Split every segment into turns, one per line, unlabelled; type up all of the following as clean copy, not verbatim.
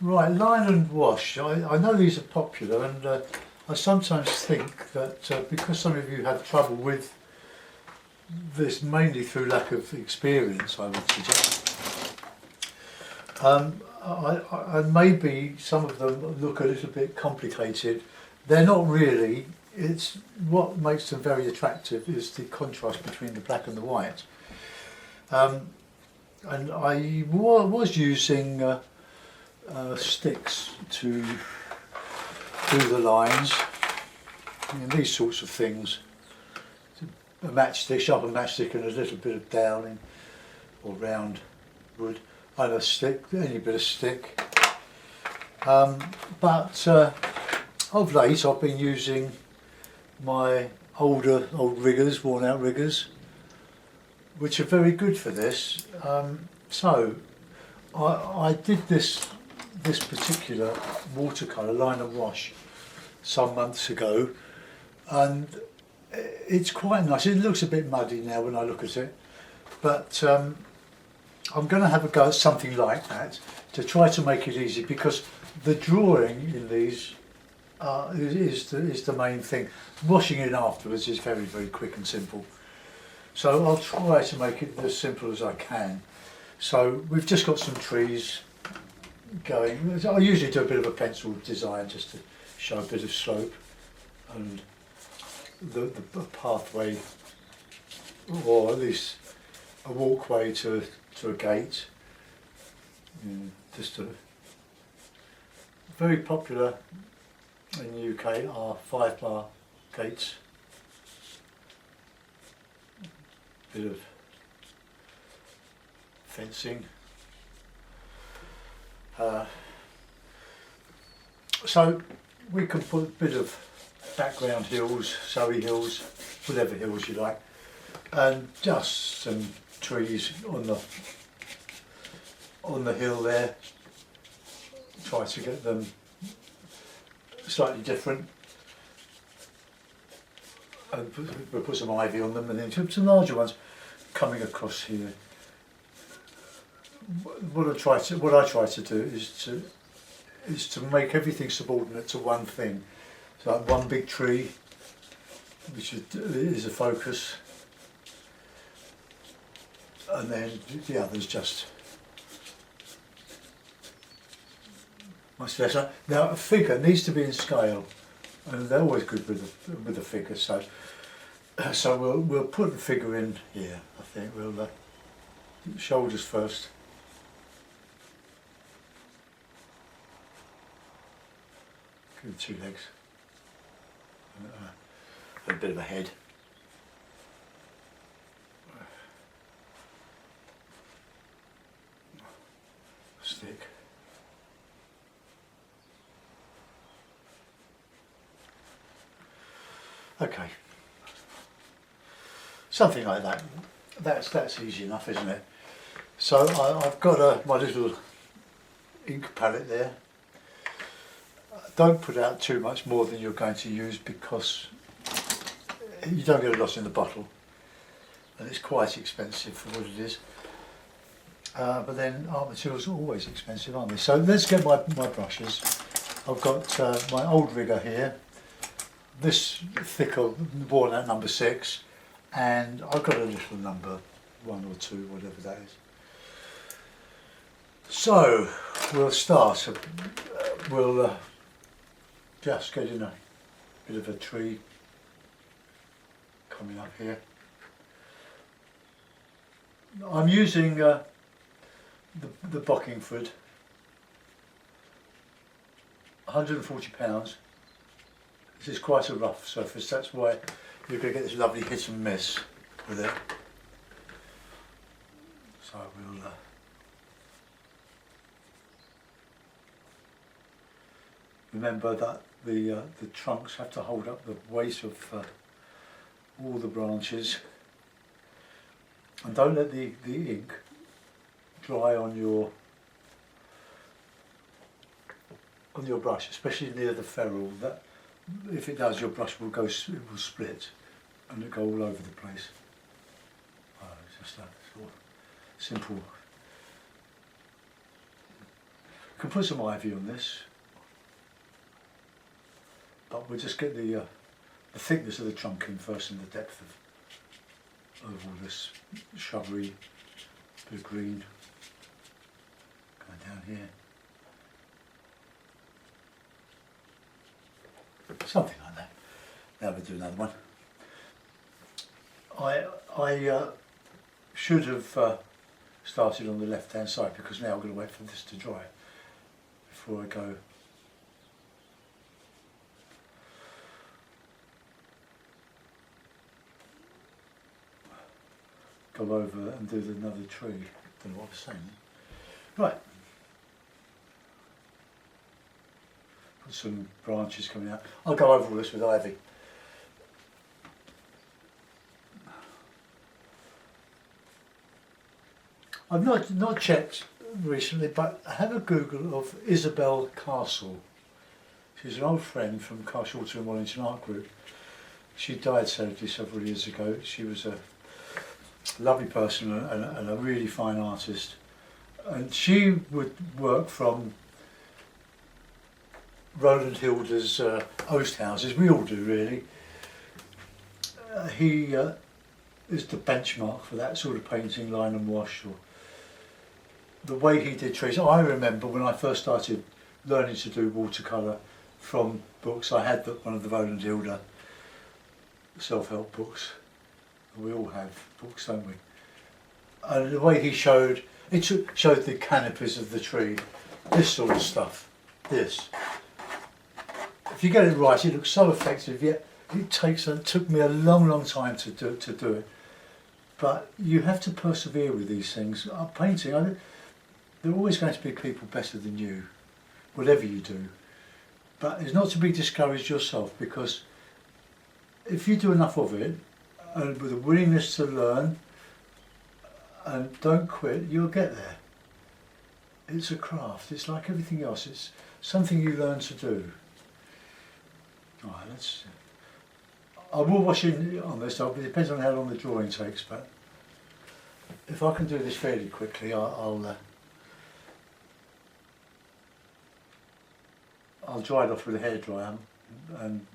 Right, line and wash. I know these are popular, and I sometimes think that because some of you have trouble with this, mainly through lack of experience, I would suggest, and maybe some of them look a little bit complicated. They're not really. It's what makes them very attractive is the contrast between the black and the white. And I was using sticks to do the lines, and these sorts of things. A matchstick, sharpened matchstick, and a little bit of dowling or round wood, and a stick, any bit of stick. But of late, I've been using my old riggers, worn out riggers, which are very good for this. So I did this particular watercolour, line and wash, some months ago, and it's quite nice. It looks a bit muddy now when I look at it, but I'm going to have a go at something like that to try to make it easy, because the drawing in these is the main thing. Washing it afterwards is very, very quick and simple. So I'll try to make it as simple as I can. So we've just got some trees going. I usually do a bit of a pencil design just to show a bit of slope and the pathway, or at least a walkway to a gate. Just a very popular in the UK are 5-bar gates. Bit of fencing. So we can put a bit of background hills, Surrey hills, whatever hills you like, and just some trees on the hill there. Try to get them slightly different, and we'll put some ivy on them, and then some larger ones coming across here. What I try to do is to make everything subordinate to one thing. So like one big tree, which is a focus, and then the others just much lesser. Now a figure needs to be in scale, and they're always good with a figure. So we'll put the figure in here. I think we'll shoulders first. Give 2 legs. A bit of a head. Stick. Okay. Something like that. That's easy enough, isn't it? So I've got my little ink palette there. Don't put out too much more than you're going to use, because you don't get a lot in the bottle, and it's quite expensive for what it is. But then art materials are always expensive, aren't they? So let's get my brushes. I've got my old rigger here, this thicker worn out number 6, and I've got a little number 1 or 2, whatever that is. So we'll start. We'll just get in a bit of a tree coming up here. I'm using the Bockingford, £140. This is quite a rough surface, that's why you're going to get this lovely hit and miss with it. So we'll remember that the trunks have to hold up the weight of all the branches, and don't let the ink dry on your brush, especially near the ferrule. That if it does, your brush will go, it will split and it'll go all over the place. It's just that sort of simple I can put some ivy on this, but we'll just get the thickness of the trunk in first and the depth of all this shrubbery, bit of green going down here. Something like that. Now we'll do another one. I should have started on the left hand side, because now I'm going to wait for this to dry before I go over and do another tree. Don't know what I was saying. Right. Got some branches coming out. I'll go over all this with ivy. I've not checked recently, but have a Google of Isabel Castle. She's an old friend from Carshalton and Wallington Art Group. She died sadly several years ago. She was a lovely person and a really fine artist. And she would work from Roland Hilder's Oast houses. We all do, really. He is the benchmark for that sort of painting, line and wash, or the way he did trees. I remember when I first started learning to do watercolour from books, I had one of the Roland Hilder self-help books. We all have books, don't we? And the way he showed the canopies of the tree, this sort of stuff, this. If you get it right, it looks so effective, yet it took me a long time to do it. But you have to persevere with these things. Painting, there are always going to be people better than you, whatever you do. But it's not to be discouraged yourself, because if you do enough of it, and with a willingness to learn, and don't quit, you'll get there. It's a craft. It's like everything else. It's something you learn to do. All right, I will wash in on this. It depends on how long the drawing takes, but if I can do this fairly quickly, I'll dry it off with a hairdryer and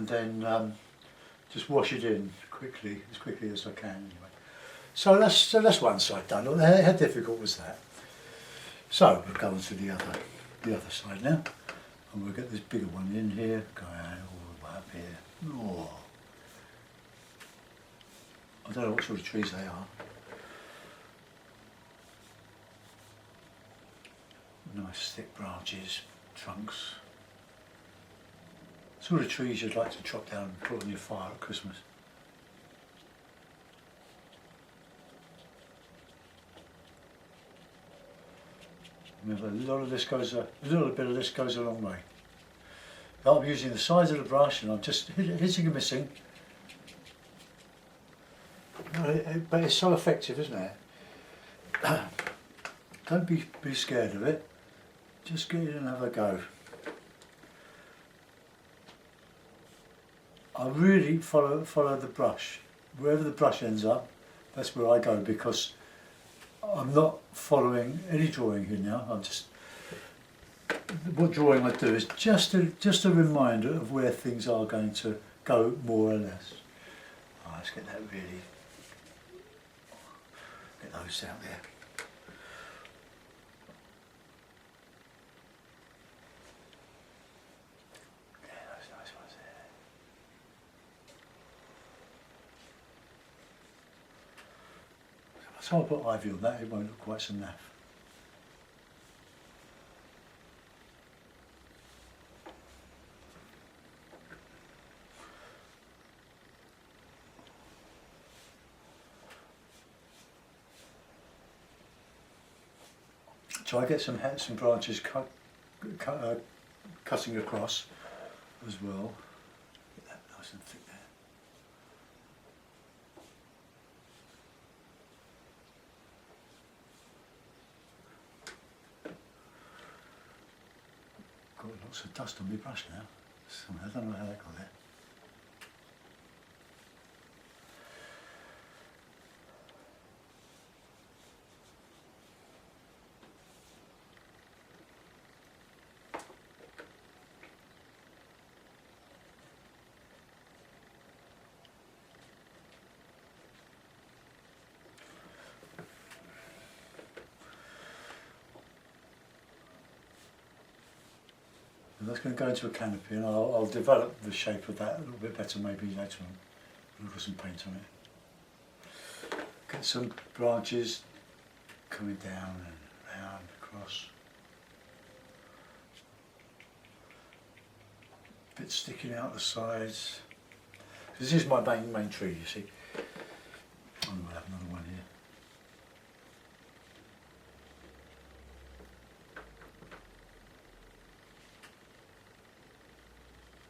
then just wash it in as quickly as I can anyway. So that's one side done. How difficult was that? So we'll go on to the other side now, and we'll get this bigger one in here, going all the way up here. Oh. I don't know what sort of trees they are. Nice thick branches, trunks. Sort of trees you'd like to chop down and put on your fire at Christmas. Remember, a little bit of this goes a long way. I'm using the sides of the brush and I'm just hitting and missing. But it's so effective, isn't it? Don't be scared of it. Just get in and have a go. I really follow the brush. Wherever the brush ends up, that's where I go, because I'm not following any drawing here now. What drawing I do is just a reminder of where things are going to go, more or less. Oh, let's get that really, get those out there. So I'll put ivy on that, it won't look quite so naff. So I get some branches cutting across as well. Get that nice and thick there. Got lots of dust on my brush now. I don't know how that got there. And that's going to go into a canopy, and I'll develop the shape of that a little bit better maybe later on. I'll put some paint on it. Get some branches coming down and round across. Bit sticking out the sides. This is my main tree, you see. I'm going to have another one here.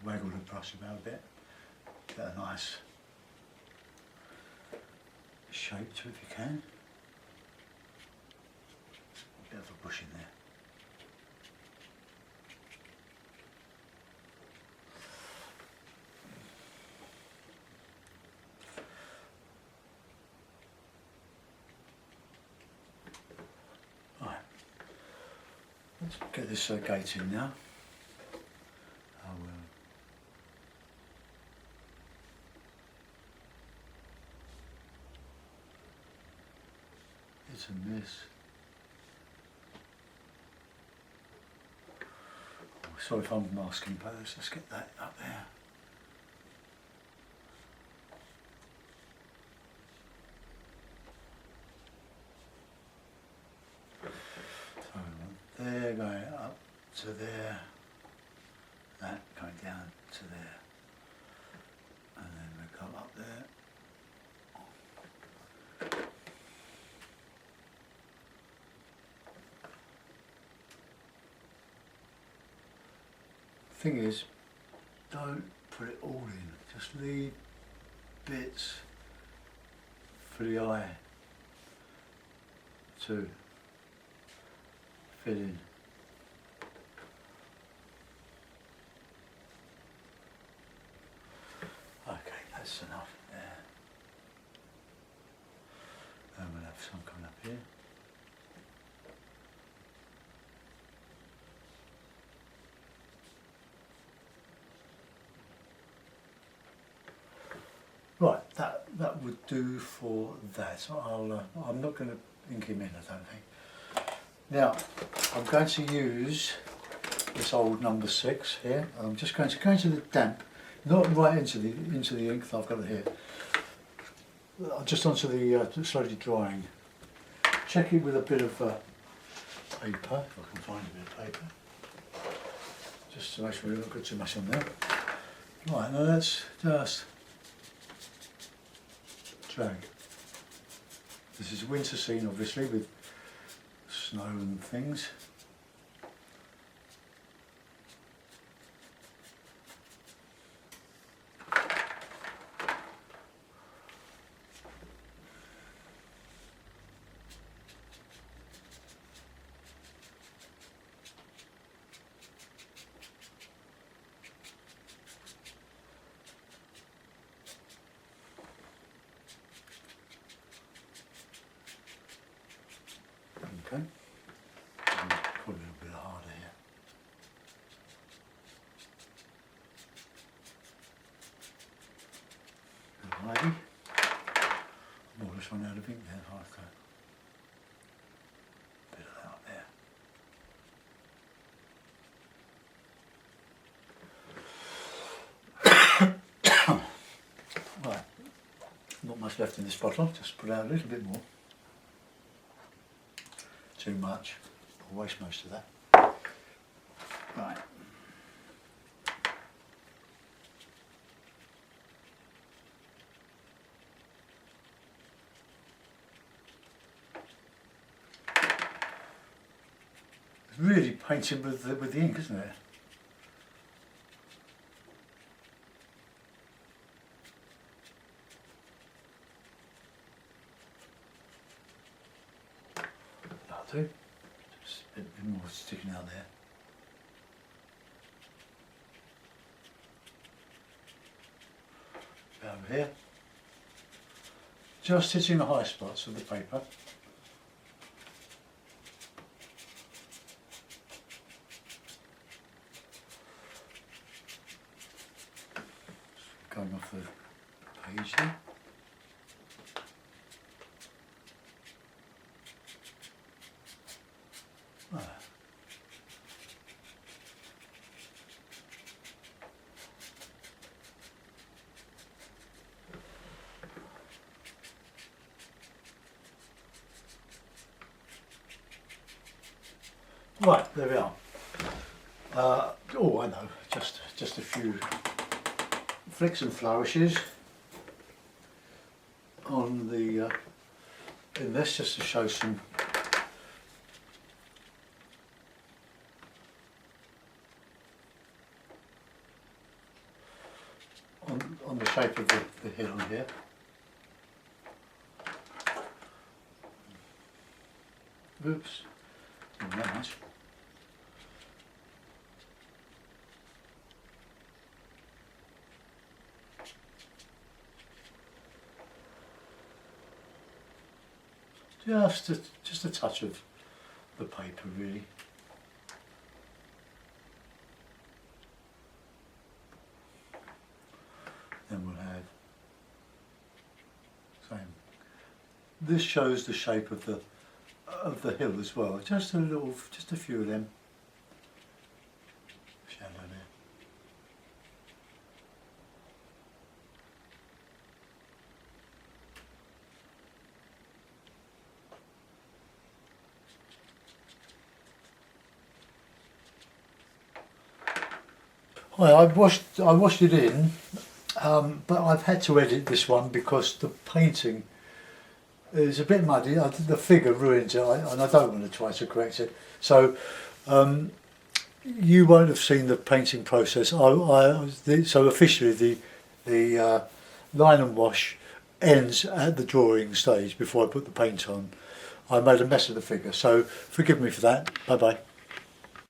Waggle the brush about a bit, get a nice shape to it if you can. A bit of a bush in there. Right, let's get this gate in now. It's a miss. Oh, sorry if I'm masking, but let's just get that up there. So there, going up to there, that going down to there, and then we come up there. Thing is, don't put it all in, just leave bits for the eye to fit in. Okay, that's enough there. And we'll have some coming up here. Right, that would do for that. I'm not going to ink him in, I don't think. Now, I'm going to use this old number 6 here. I'm just going to go into the damp, not right into the ink that I've got here. Just onto the slowly drying. Check it with a bit of paper, if I can find a bit of paper, just to make sure we don't put too much on there. Right, now let's just drag. This is a winter scene, obviously, with snow and things. Okay, probably a little bit harder here. Alrighty, I've almost run out of ink there, I've got a bit of that up there. Right, not much left in this bottle, just put out a little bit more. Too much, I'll waste most of that. Right. It's really painting with the ink, isn't it? Just a bit more sticking out there. Over here, just hitting the high spots of the paper. Going off the page there. Right, there we are. Oh, I know, just a few flicks and flourishes on the in this, just to show some on the shape of the hill here. Oops, not that much. Just a touch of the paper, really. Then we'll have same. This shows the shape of the hill as well. Just a few of them. Shadow there. Well, I washed it in, but I've had to edit this one because the painting is a bit muddy. The figure ruins it, and I don't want to try to correct it. So you won't have seen the painting process. So officially, the line and wash ends at the drawing stage before I put the paint on. I made a mess of the figure, so forgive me for that. Bye bye.